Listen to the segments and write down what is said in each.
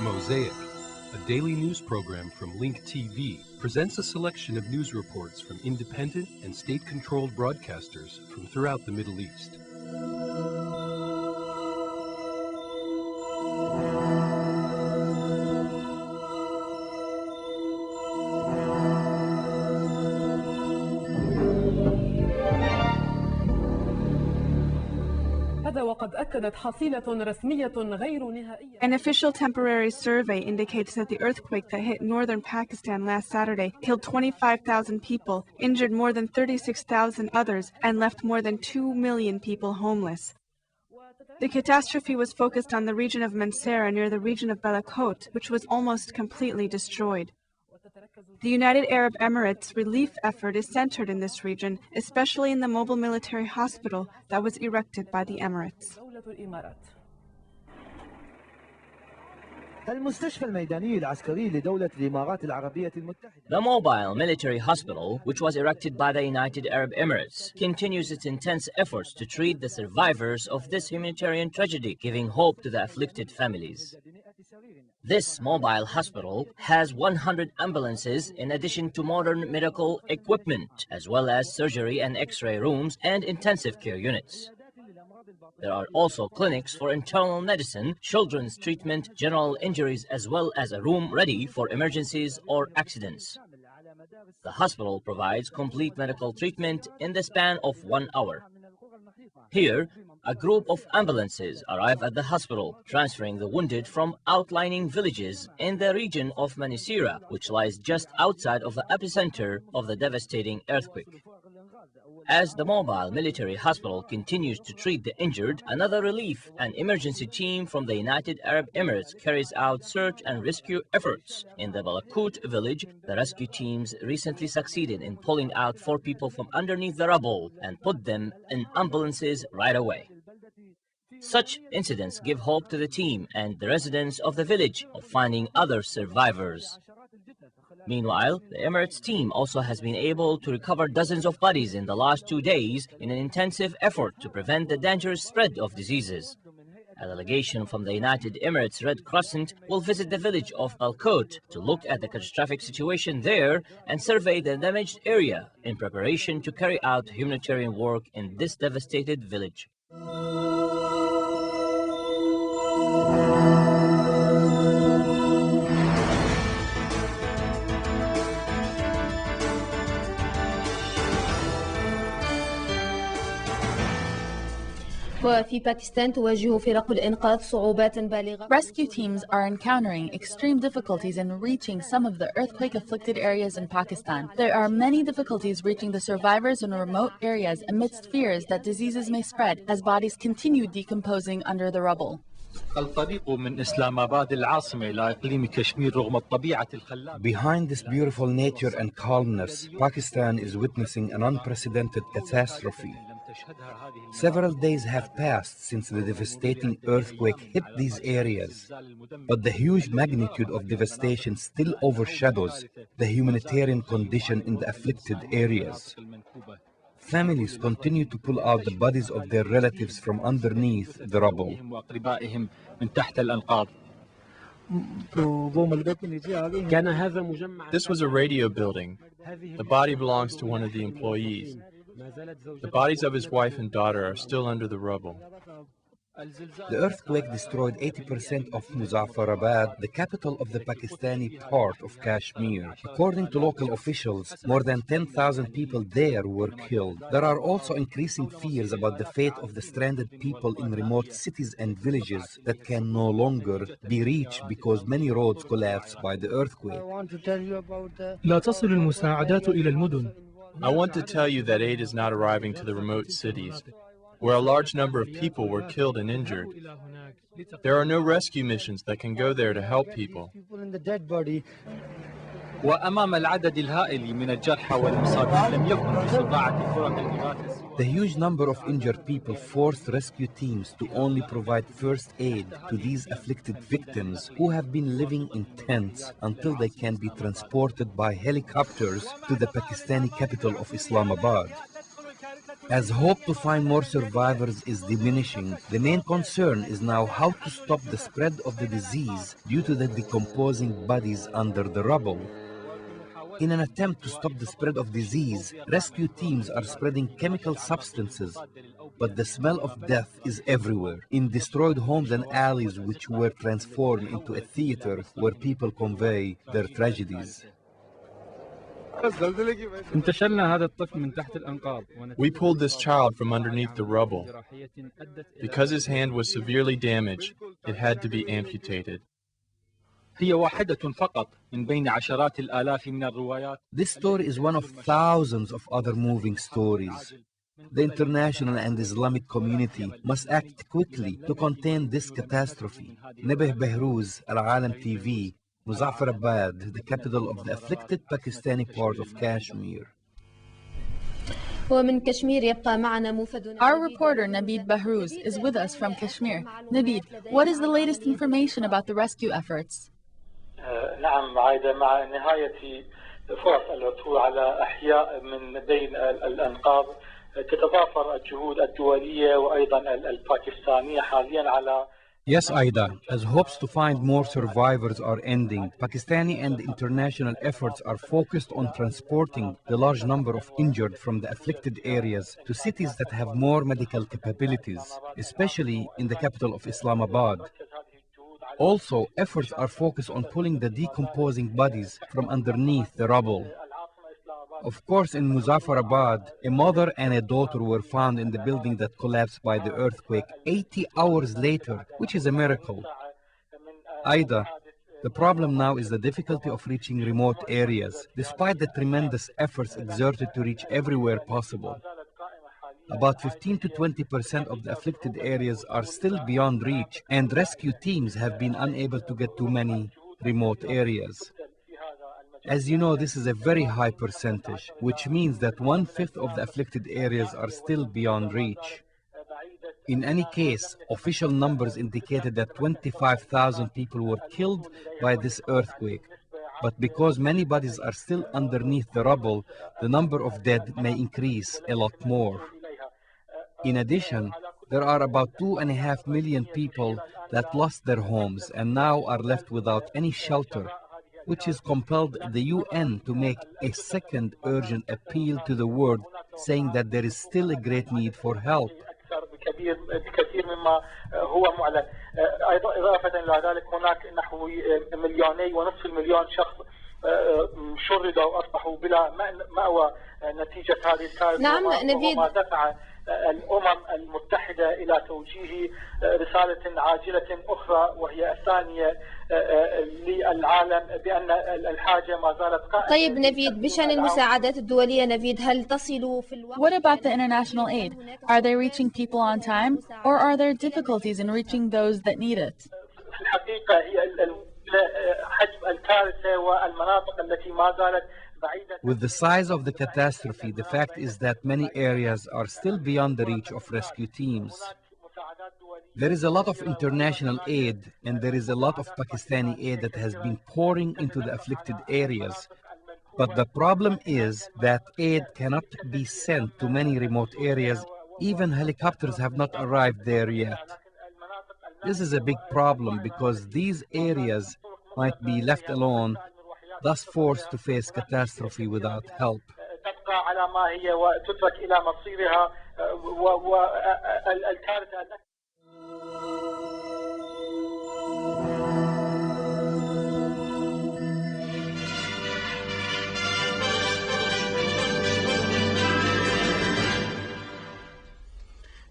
Mosaic, a daily news program from Link TV, presents a selection of news reports from independent and state-controlled broadcasters from throughout the Middle East. An official temporary survey indicates that the earthquake that hit northern Pakistan last Saturday killed 25,000 people, injured more than 36,000 others, and left more than 2 million people homeless. The catastrophe was focused on the region of Mansehra near the region of Balakot, which was almost completely destroyed. The United Arab Emirates relief effort is centered in this region, especially in the mobile military hospital that was erected by the Emirates. The mobile military hospital, which was erected by the United Arab Emirates, continues its intense efforts to treat the survivors of this humanitarian tragedy, giving hope to the afflicted families. This mobile hospital has 100 ambulances in addition to modern medical equipment, as well as surgery and X-ray rooms and intensive care units. There are also clinics for internal medicine, children's treatment, general injuries, as well as a room ready for emergencies or accidents. The hospital provides complete medical treatment in the span of 1 hour. Here, a group of ambulances arrive at the hospital, transferring the wounded from outlying villages in the region of Mansehra, which lies just outside of the epicenter of the devastating earthquake. As the mobile military hospital continues to treat the injured, another relief and emergency team from the United Arab Emirates carries out search and rescue efforts. In the Balakut village, the rescue teams recently succeeded in pulling out 4 people from underneath the rubble and put them in ambulances right away. Such incidents give hope to the team and the residents of the village of finding other survivors. Meanwhile, the Emirates team also has been able to recover dozens of bodies in the last 2 days in an intensive effort to prevent the dangerous spread of diseases. A delegation from the United Emirates Red Crescent will visit the village of Balakot to look at the catastrophic situation there and survey the damaged area in preparation to carry out humanitarian work in this devastated village. Rescue teams are encountering extreme difficulties in reaching some of the earthquake-afflicted areas in Pakistan. There are many difficulties reaching the survivors in remote areas amidst fears that diseases may spread as bodies continue decomposing under the rubble. Behind this beautiful nature and calmness, Pakistan is witnessing an unprecedented catastrophe. Several days have passed since the devastating earthquake hit these areas, but the huge magnitude of devastation still overshadows the humanitarian condition in the afflicted areas. Families continue to pull out the bodies of their relatives from underneath the rubble. This was a radio building. The body belongs to one of the employees. The bodies of his wife and daughter are still under the rubble. The earthquake destroyed 80% of Muzaffarabad, the capital of the Pakistani part of Kashmir. According to local officials, more than 10,000 people there were killed. There are also increasing fears about the fate of the stranded people in remote cities and villages that can no longer be reached because many roads collapsed by the earthquake. لا تصل المساعدات إلى المدن. I want to tell you that aid is not arriving to the remote cities, where a large number of people were killed and injured. There are no rescue missions that can go there to help people. The huge number of injured people forced rescue teams to only provide first aid to these afflicted victims who have been living in tents until they can be transported by helicopters to the Pakistani capital of Islamabad. As hope to find more survivors is diminishing, the main concern is now how to stop the spread of the disease due to the decomposing bodies under the rubble. In an attempt to stop the spread of disease, rescue teams are spreading chemical substances, but the smell of death is everywhere, in destroyed homes and alleys which were transformed into a theater where people convey their tragedies. We pulled this child from underneath the rubble. Because his hand was severely damaged, it had to be amputated. This story is one of thousands of other moving stories. The international and Islamic community must act quickly to contain this catastrophe. Nabih Behrouz, Al-Alam TV, Muzaffarabad, the capital of the afflicted Pakistani part of Kashmir. Our reporter Naveed Behrouz is with us from Kashmir. Naveed, what is the latest information about the rescue efforts? نعم عايدة، مع نهاية فرص العثور على أحياء من بين الأنقاض تتضافر الجهود الدولية وأيضا الباكستانية حاليا على Yes, Aida, as hopes to find more survivors are ending, Pakistani and international efforts are focused on transporting the large number of injured from the afflicted areas to cities that have more medical capabilities, especially in the capital of Islamabad. Also, efforts are focused on pulling the decomposing bodies from underneath the rubble. Of course, in Muzaffarabad, a mother and a daughter were found in the building that collapsed by the earthquake 80 hours later, which is a miracle. Aida, the problem now is the difficulty of reaching remote areas, despite the tremendous efforts exerted to reach everywhere possible. About 15 to 20% of the afflicted areas are still beyond reach, and rescue teams have been unable to get to many remote areas. As you know, this is a very high percentage, which means that 1/5 of the afflicted areas are still beyond reach. In any case, official numbers indicated that 25,000 people were killed by this earthquake. But because many bodies are still underneath the rubble, the number of dead may increase a lot more. In addition, there are about 2.5 million people that lost their homes and now are left without any shelter, which has compelled the UN to make a second urgent appeal to the world, saying that there is still a great need for help. بكثير مما هو معلن. ايضا اضافه الى ذلك هناك نحو 2.5 مليون شخص شردوا واصبحوا بلا مأوى نتيجه هذه الكارثه. نعم نفيد. وما دفع الامم المتحده الى توجيه رساله عاجله اخرى وهي الثانيه للعالم بان الحاجه ما زالت قائمه. طيب نفيد، بشان المساعدات الدوليه نفيد، هل تصل في الوقت؟ What about the international aid? Are they reaching people on time, or are there difficulties in reaching those that need it? في الحقيقه هي حجم الكارثه والمناطق التي ما زالت. With the size of the catastrophe, the fact is that many areas are still beyond the reach of rescue teams. There is a lot of international aid, and there is a lot of Pakistani aid that has been pouring into the afflicted areas. But the problem is that aid cannot be sent to many remote areas. Even helicopters have not arrived there yet. This is a big problem because these areas might be left alone, thus forced to face catastrophe without help.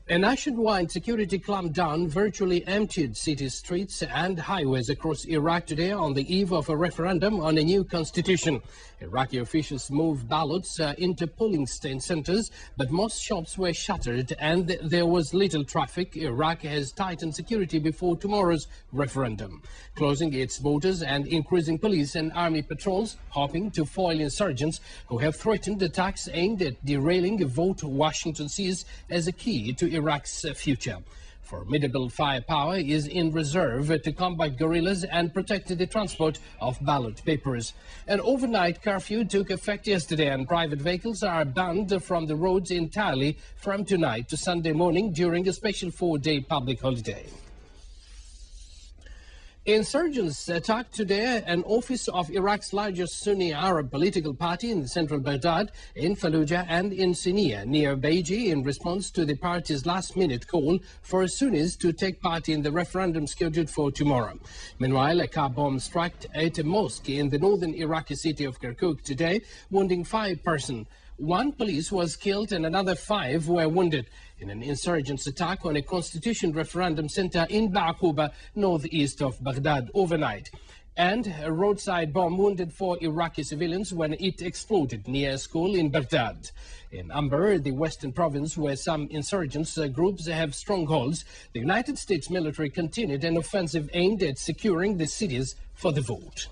A nationwide security clampdown virtually emptied city streets and highways across Iraq today on the eve of a referendum on a new constitution. Iraqi officials moved ballots into polling centers, but most shops were shuttered and there was little traffic. Iraq has tightened security before tomorrow's referendum, closing its borders and increasing police and army patrols, hoping to foil insurgents who have threatened attacks aimed at derailing a vote Washington sees as a key to Iraq's future. Formidable firepower is in reserve to combat guerrillas and protect the transport of ballot papers. An overnight curfew took effect yesterday, and private vehicles are banned from the roads entirely from tonight to Sunday morning during a special 4-day public holiday. Insurgents attacked today an office of Iraq's largest Sunni Arab political party in central Baghdad, in Fallujah and in Siniyah near Beiji, in response to the party's last-minute call for Sunnis to take part in the referendum scheduled for tomorrow. Meanwhile, a car bomb struck at a mosque in the northern Iraqi city of Kirkuk today, wounding 5 persons. 1 police was killed and another 5 were wounded in an insurgents attack on a constitution referendum center in Ba'quba, northeast of Baghdad, overnight. And a roadside bomb wounded 4 Iraqi civilians when it exploded near a school in Baghdad. In Amber, the western province where some insurgents groups have strongholds, the United States military continued an offensive aimed at securing the cities for the vote.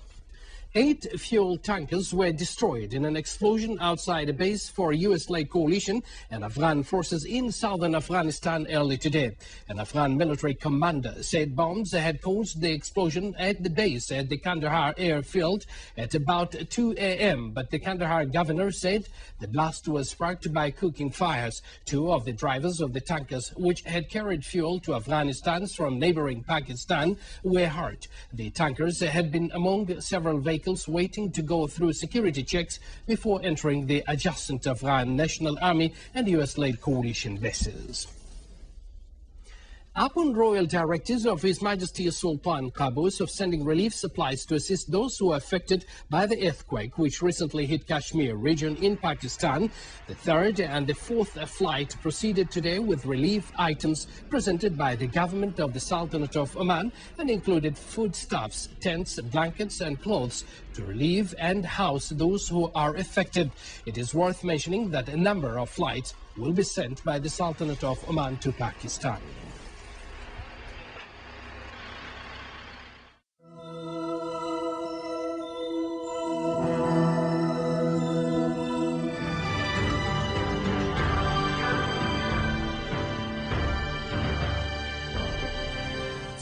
8 fuel tankers were destroyed in an explosion outside a base for US-led coalition and Afghan forces in southern Afghanistan early today. An Afghan military commander said bombs had caused the explosion at the base at the Kandahar airfield at about 2 a.m., but the Kandahar governor said the blast was sparked by cooking fires. 2 of the drivers of the tankers, which had carried fuel to Afghanistan from neighboring Pakistan, were hurt. The tankers had been among several vehicles waiting to go through security checks before entering the adjacent Afghan National Army and US-led coalition bases. Upon royal directives of His Majesty Sultan Qaboos of sending relief supplies to assist those who are affected by the earthquake which recently hit Kashmir region in Pakistan, the 3rd and the 4th flight proceeded today with relief items presented by the government of the Sultanate of Oman and included foodstuffs, tents, blankets and clothes to relieve and house those who are affected. It is worth mentioning that a number of flights will be sent by the Sultanate of Oman to Pakistan.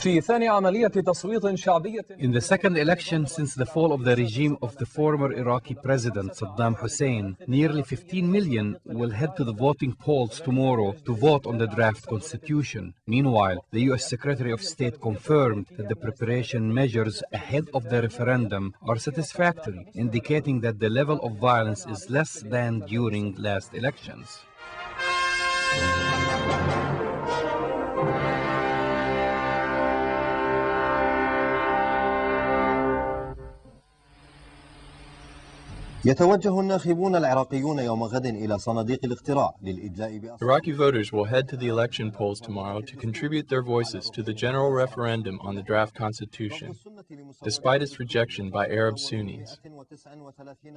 In the second election since the fall of the regime of the former Iraqi president Saddam Hussein, nearly 15 million will head to the voting polls tomorrow to vote on the draft constitution. Meanwhile, the U.S. Secretary of State confirmed that the preparation measures ahead of the referendum are satisfactory, indicating that the level of violence is less than during last elections. يتوجه الناخبون العراقيون يوم غد إلى صناديق الاقتراع للإدلاء Iraqi voters will head to the election polls tomorrow to contribute their voices to the general referendum on the draft constitution, despite its rejection by Arab Sunnis.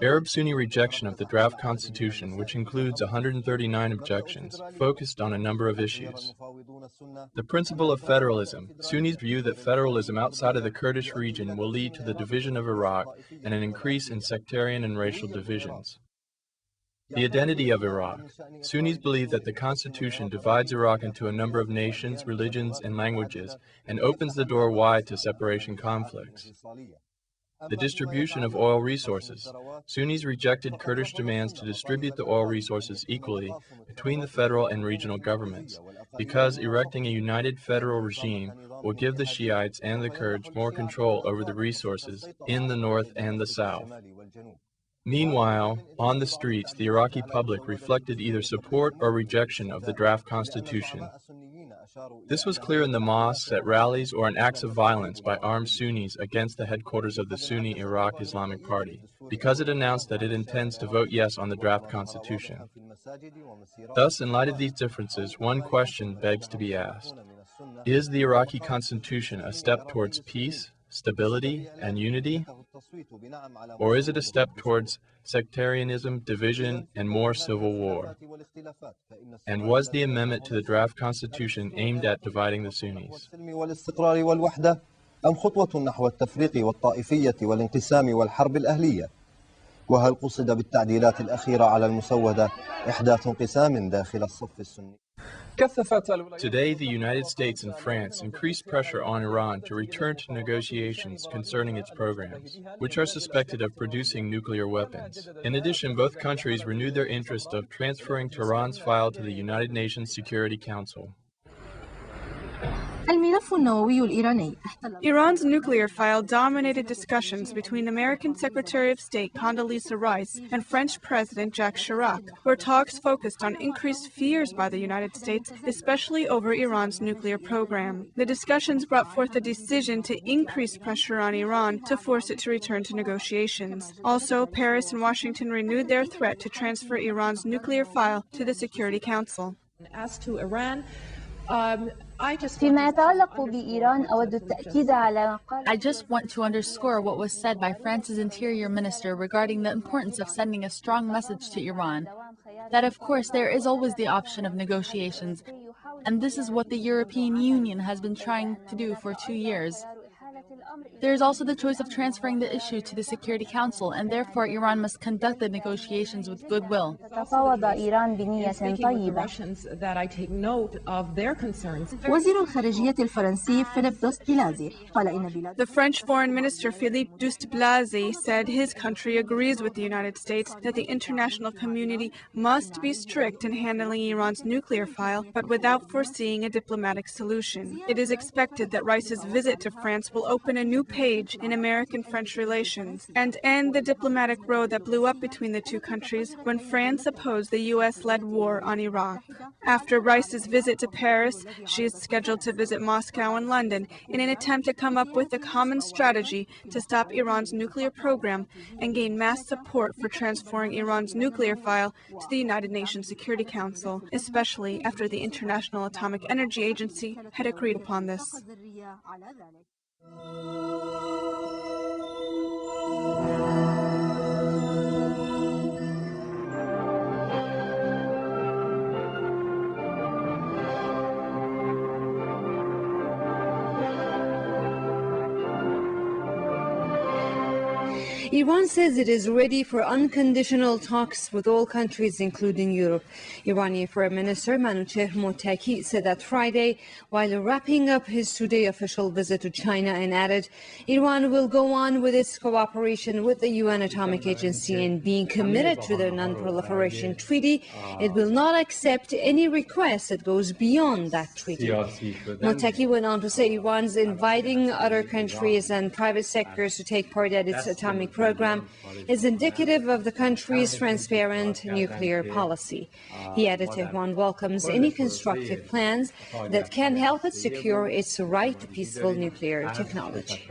Arab Sunni rejection of the draft constitution, which includes 139 objections, focused on a number of issues. The principle of federalism. Sunnis view that federalism outside of the Kurdish region will lead to the division of Iraq and an increase in sectarian and racial divisions. The identity of Iraq. Sunnis believe that the constitution divides Iraq into a number of nations, religions, and languages, and opens the door wide to separation conflicts. The distribution of oil resources. Sunnis rejected Kurdish demands to distribute the oil resources equally between the federal and regional governments, because erecting a united federal regime will give the Shiites and the Kurds more control over the resources in the north and the south. Meanwhile, on the streets, the Iraqi public reflected either support or rejection of the draft constitution. This was clear in the mosques, at rallies, or in acts of violence by armed Sunnis against the headquarters of the Sunni Iraq Islamic Party, because it announced that it intends to vote yes on the draft constitution. Thus, in light of these differences, one question begs to be asked. Is the Iraqi constitution a step towards peace, stability, and unity? Or is it a step towards sectarianism, division, and more civil war? And was the amendment to the draft constitution aimed at dividing the Sunnis? أم خطوة نحو التفريق والطائفية والانقسام والحرب الأهلية؟ وهل قصد بالتعديلات الأخيرة على المسودة إحداث انقسام داخل الصف السني؟ Today, the United States and France increased pressure on Iran to return to negotiations concerning its programs, which are suspected of producing nuclear weapons. In addition, both countries renewed their interest of transferring Tehran's file to the United Nations Security Council. Iran's nuclear file dominated discussions between American Secretary of State Condoleezza Rice and French President Jacques Chirac, where talks focused on increased fears by the United States, especially over Iran's nuclear program. The discussions brought forth a decision to increase pressure on Iran to force it to return to negotiations. Also, Paris and Washington renewed their threat to transfer Iran's nuclear file to the Security Council. As to Iran, I just want to underscore what was said by France's Interior Minister regarding the importance of sending a strong message to Iran, that of course there is always the option of negotiations, and this is what the European Union has been trying to do for 2 years. There is also the choice of transferring the issue to the Security Council, and therefore Iran must conduct the negotiations with goodwill. That I take note of their concerns. The French Foreign Minister Philippe Douste-Blazy said his country agrees with the United States that the international community must be strict in handling Iran's nuclear file, but without foreseeing a diplomatic solution. It is expected that Rice's visit to France will open a new page in American-French relations and end the diplomatic row that blew up between the two countries when France opposed the U.S.-led war on Iraq. After Rice's visit to Paris, she is scheduled to visit Moscow and London in an attempt to come up with a common strategy to stop Iran's nuclear program and gain mass support for transferring Iran's nuclear file to the United Nations Security Council, especially after the International Atomic Energy Agency had agreed upon this. Iran says it is ready for unconditional talks with all countries, including Europe. Iranian Foreign Minister Manouchehr Mottaki said that Friday, while wrapping up his two-day official visit to China, and added, Iran will go on with its cooperation with the UN Atomic Agency and being committed to the Non-Proliferation Treaty. It will not accept any request that goes beyond that treaty. Mottaki went on to say Iran's inviting other countries and private sectors to take part in its atomic program is indicative of the country's transparent nuclear policy. He added Tehran welcomes any constructive plans that can help it secure its right to peaceful nuclear technology.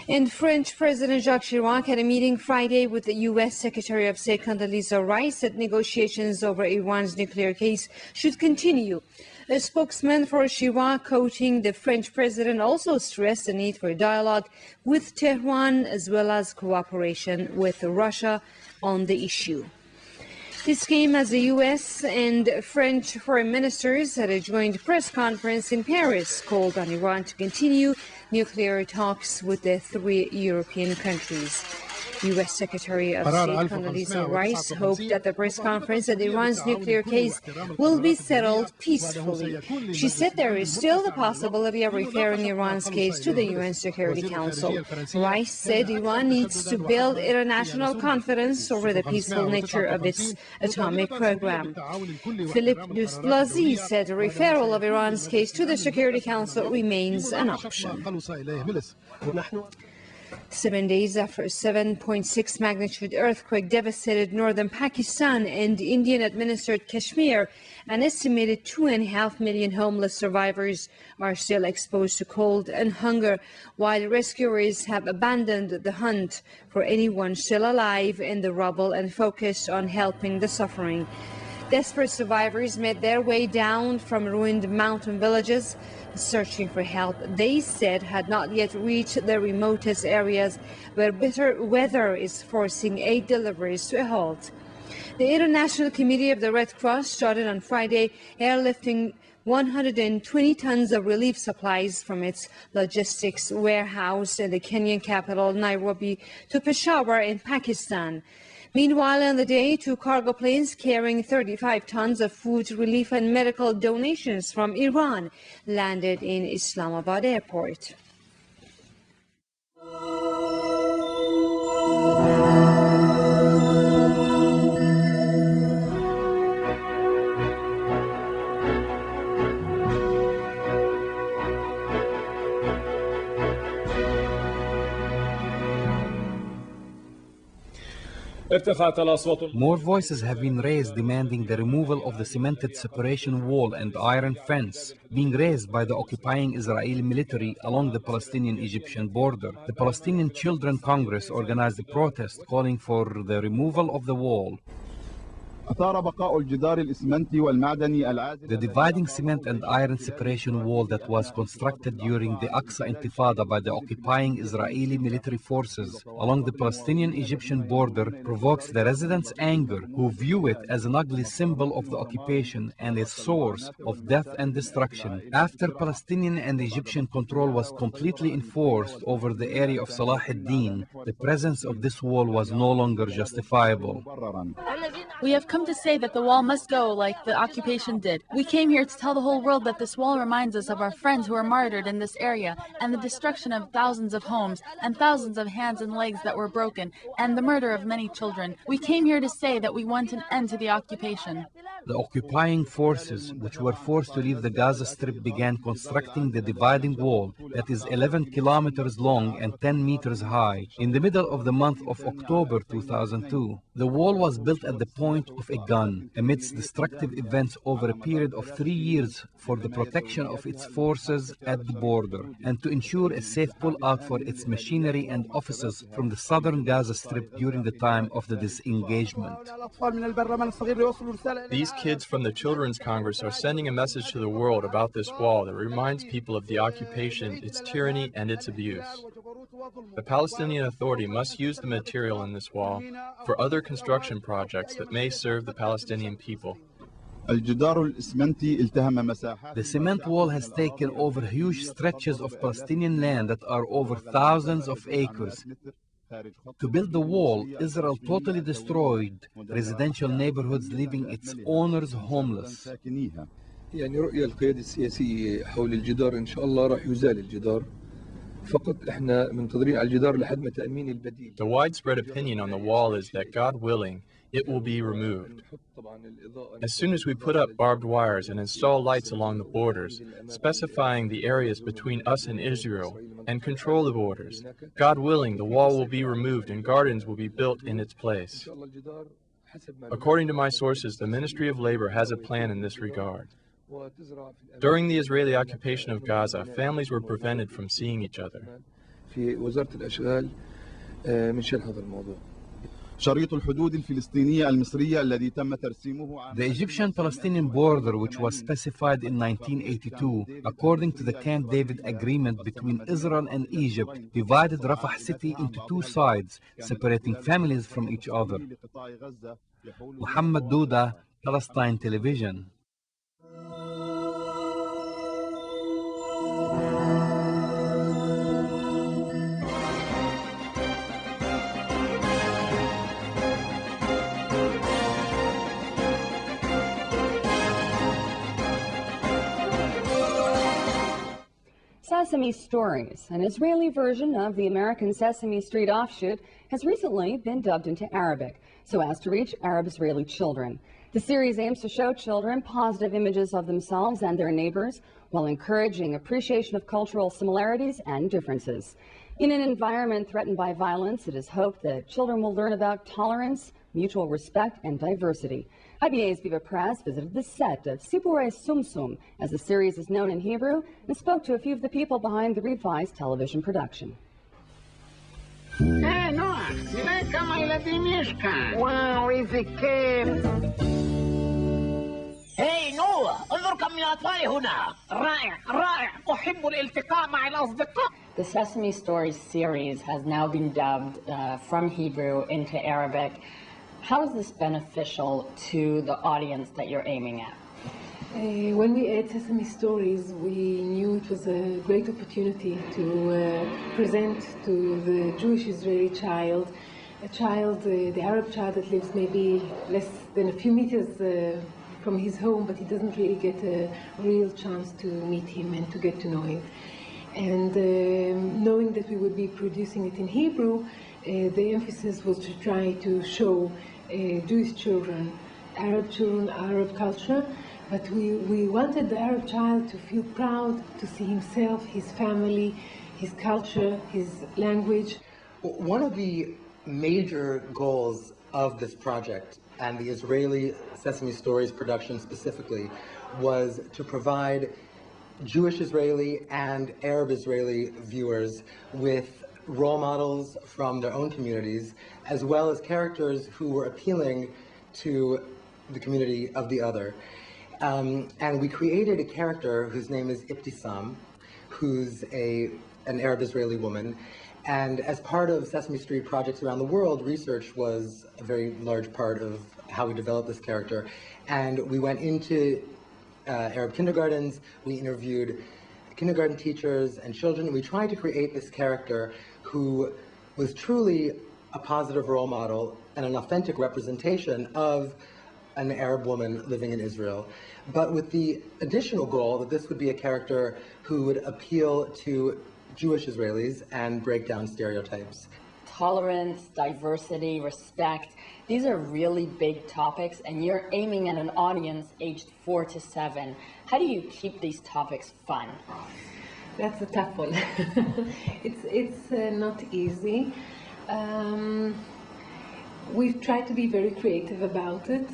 And French President Jacques Chirac had a meeting Friday with the U.S. Secretary of State Condoleezza Rice that negotiations over Iran's nuclear case should continue. A spokesman for Chirac, quoting the French president, also stressed the need for dialogue with Tehran as well as cooperation with Russia on the issue. This came as the U.S. and French foreign ministers at a joint press conference in Paris called on Iran to continue nuclear talks with the three European countries. U.S. Secretary of State Condoleezza Rice hoped at the press conference that Iran's nuclear case will be settled peacefully. She said there is still the possibility of referring Iran's case to the UN Security Council. Rice said Iran needs to build international confidence over the peaceful nature of its atomic program. Philippe Douste-Blazy said a referral of Iran's case to the Security Council remains an option. 7 days after a 7.6 magnitude earthquake devastated northern Pakistan and Indian-administered Kashmir, an estimated 2.5 million homeless survivors are still exposed to cold and hunger, while rescuers have abandoned the hunt for anyone still alive in the rubble and focused on helping the suffering. Desperate survivors made their way down from ruined mountain villages, searching for help they said had not yet reached the remotest areas where bitter weather is forcing aid deliveries to a halt. The International Committee of the Red Cross started on Friday airlifting 120 tons of relief supplies from its logistics warehouse in the Kenyan capital, Nairobi, to Peshawar in Pakistan. Meanwhile, on the day, 2 cargo planes carrying 35 tons of food relief and medical donations from Iran landed in Islamabad airport. More voices have been raised demanding the removal of the cemented separation wall and iron fence being raised by the occupying Israeli military along the Palestinian-Egyptian border. The Palestinian Children Congress organized a protest calling for the removal of the wall. The dividing cement and iron separation wall that was constructed during the Aqsa Intifada by the occupying Israeli military forces along the Palestinian-Egyptian border provokes the residents' anger, who view it as an ugly symbol of the occupation and a source of death and destruction. After Palestinian and Egyptian control was completely enforced over the area of Salah ad-Din, the presence of this wall was no longer justifiable. We have come to say that the wall must go like the occupation did. We came here to tell the whole world that this wall reminds us of our friends who were martyred in this area, and the destruction of thousands of homes, and thousands of hands and legs that were broken, and the murder of many children. We came here to say that we want an end to the occupation. The occupying forces, which were forced to leave the Gaza Strip, began constructing the dividing wall that is 11 kilometers long and 10 meters high in the middle of the month of October 2002. The wall was built at the point of a gun amidst destructive events over a period of 3 years for the protection of its forces at the border and to ensure a safe pull-out for its machinery and officers from the southern Gaza Strip during the time of the disengagement. These kids from the Children's Congress are sending a message to the world about this wall that reminds people of the occupation, its tyranny, and its abuse. The Palestinian Authority must use the material in this wall for other construction projects that may serve the Palestinian people. The cement wall has taken over huge stretches of Palestinian land that are over thousands of acres. To build the wall, Israel totally destroyed residential neighborhoods, leaving its owners homeless. يعني رؤية القيادة السياسية حول الجدار إن شاء الله راح يزال الجدار. فقط إحنا منتظرين على الجدار لحد ما تأمين البديل. The widespread opinion on the wall is that, God willing, it will be removed. As soon as we put up barbed wires and install lights along the borders, specifying the areas between us and Israel, and control the borders, God willing, the wall will be removed and gardens will be built in its place. According to my sources, the Ministry of Labor has a plan in this regard. During the Israeli occupation of Gaza, families were prevented from seeing each other. The Egyptian-Palestinian border, which was specified in 1982, according to the Camp David Agreement between Israel and Egypt, divided Rafah city into two sides, separating families from each other. Muhammad Douda, Palestine Television. Sesame Stories, an Israeli version of the American Sesame Street offshoot, has recently been dubbed into Arabic so as to reach Arab-Israeli children. The series aims to show children positive images of themselves and their neighbors while encouraging appreciation of cultural similarities and differences. In an environment threatened by violence, it is hoped that children will learn about tolerance, mutual respect, and diversity. IBA's Viva Press visited the set of Sipurei Sum Sum, as the series is known in Hebrew, and spoke to a few of the people behind the revised television production. Hey, Noah, תראה כמה ילדים יש כאן. וואו, איזה כיף. היי, نوح, انظر كم من الأطفال هنا. رائع, رائع. أحب الالتقاء مع الأصدقاء. The Sesame Stories series has now been dubbed from Hebrew into Arabic. How is this beneficial to the audience that you're aiming at? When we aired Sesame Stories, we knew it was a great opportunity to present to the Jewish Israeli child child, the Arab child that lives maybe less than a few meters from his home, but he doesn't really get a real chance to meet him and to get to know him. And knowing that we would be producing it in Hebrew, the emphasis was to try to show Jewish children, Arab culture, but we wanted the Arab child to feel proud to see himself, his family, his culture, his language. One of the major goals of this project, and the Israeli Sesame Stories production specifically, was to provide Jewish Israeli and Arab Israeli viewers with role models from their own communities, as well as characters who were appealing to the community of the other. And we created a character whose name is Ibtisam, who's an Arab Israeli woman. And as part of Sesame Street projects around the world, research was a very large part of how we developed this character. And we went into Arab kindergartens, we interviewed kindergarten teachers and children, and we tried to create this character who was truly a positive role model and an authentic representation of an Arab woman living in Israel, but with the additional goal that this would be a character who would appeal to Jewish Israelis and break down stereotypes. Tolerance, diversity, respect, these are really big topics, and you're aiming at an audience aged 4 to 7. How do you keep these topics fun? That's a tough one. It's not easy. We've tried to be very creative about it,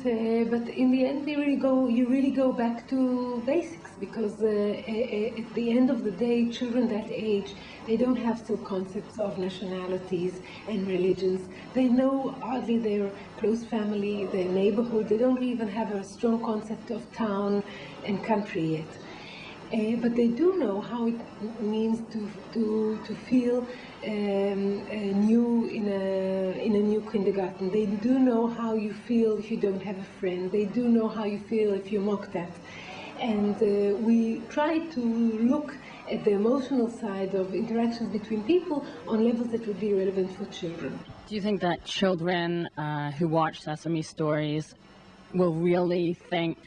but in the end, you really go back to basics, because at the end of the day, children that age, they don't have still concepts of nationalities and religions. They know hardly their close family, their neighborhood. They don't even have a strong concept of town and country yet. But they do know how it means to feel new in a new kindergarten. They do know how you feel if you don't have a friend. They do know how you feel if you're mocked at. And we try to look at the emotional side of interactions between people on levels that would be relevant for children. Do you think that children who watch Sesame Stories will really think,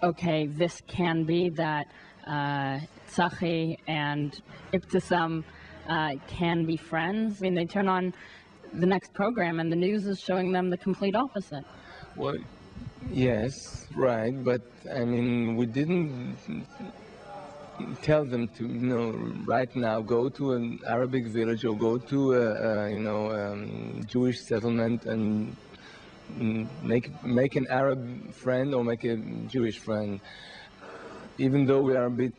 okay, this can be that Tzachi and Ibtisam can be friends? I mean, they turn on the next program and the news is showing them the complete opposite. Well, yes, right, but I mean, we didn't tell them to, right now go to an Arabic village or go to a, Jewish settlement and make an Arab friend or make a Jewish friend. Even though we are a bit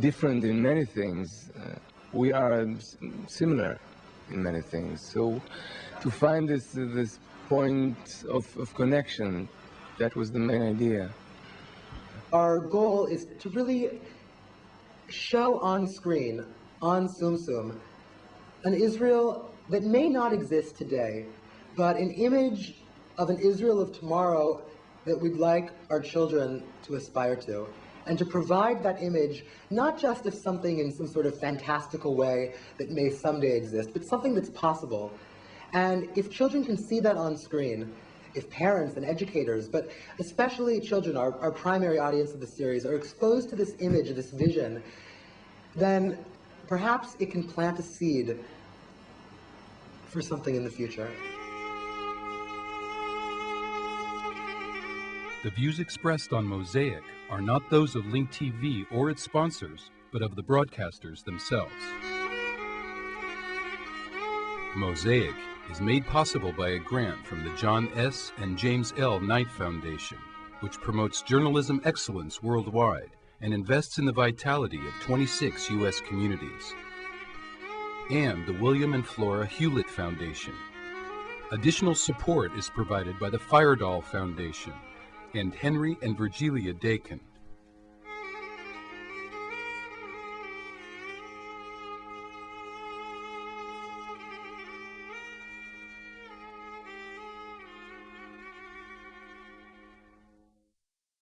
different in many things, we are similar in many things. So to find this point of connection, that was the main idea. Our goal is to really show on screen, on Tsum Tsum, an Israel that may not exist today, but an image of an Israel of tomorrow that we'd like our children to aspire to, and to provide that image not just of something in some sort of fantastical way that may someday exist, but something that's possible. And if children can see that on screen, if parents and educators, but especially children, our primary audience of the series, are exposed to this image, this vision, then perhaps it can plant a seed for something in the future. The views expressed on Mosaic are not those of Link TV or its sponsors, but of the broadcasters themselves. Mosaic is made possible by a grant from the John S. and James L. Knight Foundation, which promotes journalism excellence worldwide and invests in the vitality of 26 U.S. communities, and the William and Flora Hewlett Foundation. Additional support is provided by the Firedoll Foundation and Henry and Virgilia Dakin.